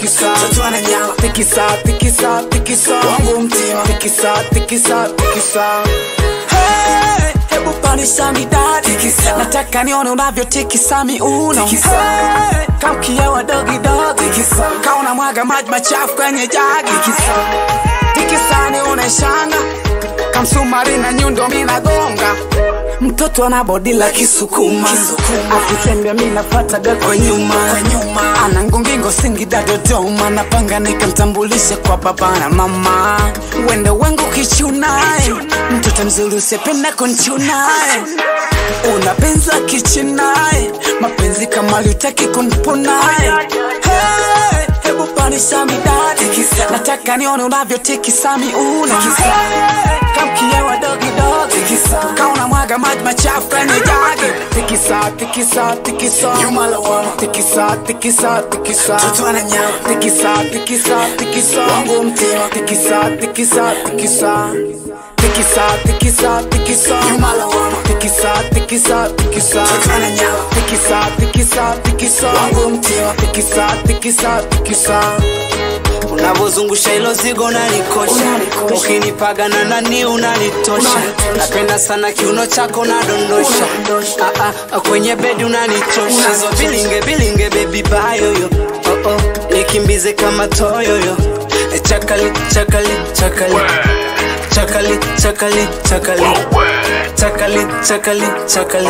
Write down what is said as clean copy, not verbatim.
tikisa, mtoto ana nyama, tikisa, tikisa, tikisa, wangu mtima, tikisa, tikisa, tikisa. Hey, hebu panisha midadi, tikisa, nataka nione unavyo tikisa miuno, tikisa. Hey, kaukia wa dogi dogi, tikisa, kauna mwaga maji machafu kwenye jagi, tikisa, tikisa nione shanga, kamsumari na nyundo mina gonga. Mtoto ana body la kisukuma, akitembea mimi napata gari kwa nyuma, ana ngongingo Singida Dodoma, napanga nikamtambulisha kwa baba na mama. Wende wangu kichunae, mtoto mzuri usipenda kunchunae, una penzi la kichinae, mapenzi kama utaki kunpunae. Hey, hebu panisha midadi, nataka nione unavyo tikisa miuno, kamkia wa dogi dogi, kauna mwaga maji machafu kwenye jagi, tikisa, tikisa, tikisa, tikisa, tikisa, tikisa, mtoto ana nyama, tikisa, tikisa, tikisa, wangu mtima, tikisa, tikisa, tikisa, tikisa, tikisa, tikisa, tikisa, tikisa, tikisa, mtoto ana nyama, tikisa, tikisa, tikisa, wangu mtima, tikisa, tikisa, tikisa. Unavozungusha hilo zigo unanikosha, ukinipaga na nani unanitosha. Napenda sana kiuno chako na dondosha, kwenye bedi unanichosha. Hizo bilinge bilinge baby bayo yo, nikimbize kama toyo yo. Chakali, chakali, chakali, chakali, chakali, chakali, chakali, chakali, chakali.